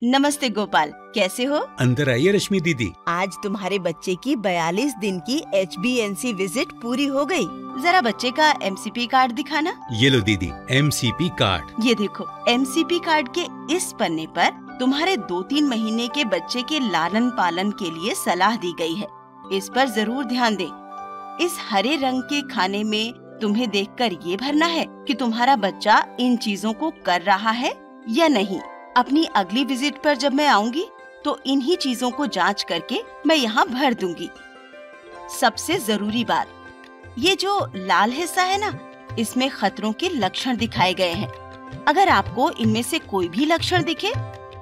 नमस्ते गोपाल, कैसे हो? अंदर आइए रश्मि दीदी। आज तुम्हारे बच्चे की 42 दिन की HbNC विजिट पूरी हो गई। जरा बच्चे का MCP कार्ड दिखाना। ये लो दीदी, MCP कार्ड। ये देखो, MCP कार्ड के इस पन्ने पर तुम्हारे 2-3 महीने के बच्चे के लालन पालन के लिए सलाह दी गई है। इस पर जरूर ध्यान दें। इस हरे रंग के खाने में तुम्हें देखकर ये भरना है कि तुम्हारा बच्चा इन चीजों को कर रहा है या नहीं। अपनी अगली विजिट पर जब मैं आऊंगी तो इन्हीं चीजों को जांच करके मैं यहाँ भर दूंगी। सबसे जरूरी बात, ये जो लाल हिस्सा है ना, इसमें खतरों के लक्षण दिखाए गए हैं। अगर आपको इनमें से कोई भी लक्षण दिखे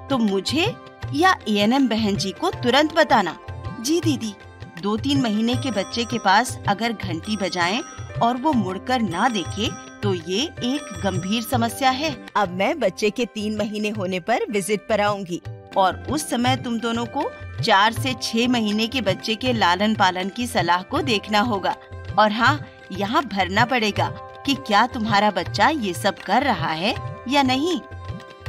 तो मुझे या ANM बहन जी को तुरंत बताना। जी दीदी। 2-3 महीने के बच्चे के पास अगर घंटी बजाएं और वो मुड़कर ना देखे तो ये एक गंभीर समस्या है। अब मैं बच्चे के 3 महीने होने पर विजिट पर आऊंगी और उस समय तुम दोनों को 4 से 6 महीने के बच्चे के लालन पालन की सलाह को देखना होगा। और हाँ, यहाँ भरना पड़ेगा कि क्या तुम्हारा बच्चा ये सब कर रहा है या नहीं।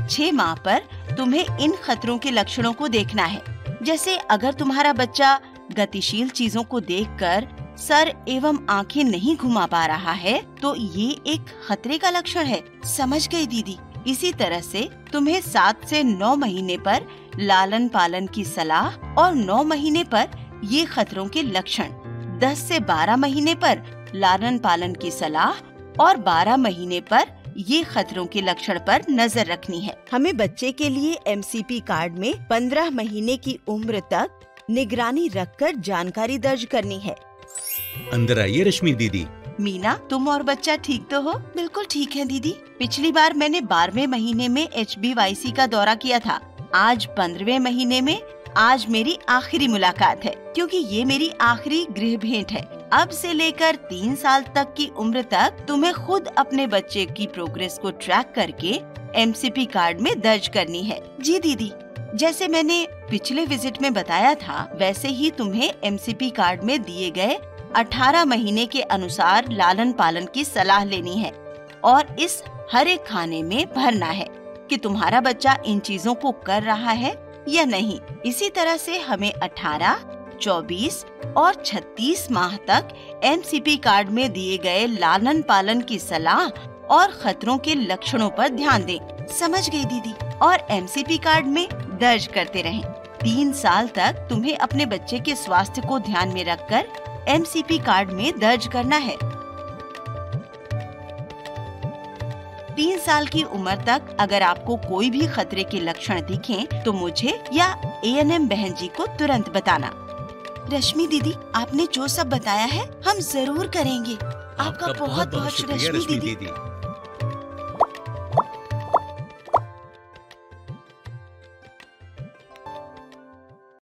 6 माह पर तुम्हें इन खतरों के लक्षणों को देखना है। जैसे अगर तुम्हारा बच्चा गतिशील चीजों को देखकर सर एवं आंखें नहीं घुमा पा रहा है तो ये एक खतरे का लक्षण है। समझ गई दीदी। इसी तरह से तुम्हें 7 से 9 महीने पर लालन पालन की सलाह और 9 महीने पर ये खतरों के लक्षण, 10 से 12 महीने पर लालन पालन की सलाह और 12 महीने पर ये खतरों के लक्षण पर नजर रखनी है। हमें बच्चे के लिए MCP कार्ड में 15 महीने की उम्र तक निगरानी रखकर जानकारी दर्ज करनी है। अंदर आइए रश्मि दीदी। मीना, तुम और बच्चा ठीक तो हो? बिल्कुल ठीक है दीदी। पिछली बार मैंने 12वें महीने में HbYC का दौरा किया था। आज 15वें महीने में आज मेरी आखिरी मुलाकात है, क्योंकि ये मेरी आखिरी गृह भेंट है। अब से लेकर 3 साल तक की उम्र तक तुम्हें खुद अपने बच्चे की प्रोग्रेस को ट्रैक करके MCP कार्ड में दर्ज करनी है। जी दीदी। जैसे मैंने पिछले विजिट में बताया था, वैसे ही तुम्हें MCP कार्ड में दिए गए 18 महीने के अनुसार लालन पालन की सलाह लेनी है और इस हरे खाने में भरना है कि तुम्हारा बच्चा इन चीजों को कर रहा है या नहीं। इसी तरह से हमें 18, 24 और 36 माह तक MCP कार्ड में दिए गए लालन पालन की सलाह और खतरों के लक्षणों पर ध्यान दें। समझ गई दीदी। और MCP कार्ड में दर्ज करते रहें। 3 साल तक तुम्हें अपने बच्चे के स्वास्थ्य को ध्यान में रखकर MCP कार्ड में दर्ज करना है। 3 साल की उम्र तक अगर आपको कोई भी खतरे के लक्षण दिखें तो मुझे या ANM बहन जी को तुरंत बताना। रश्मि दीदी, आपने जो सब बताया है हम जरूर करेंगे। आपका बहुत बहुत शुक्रिया रश्मि दीदी।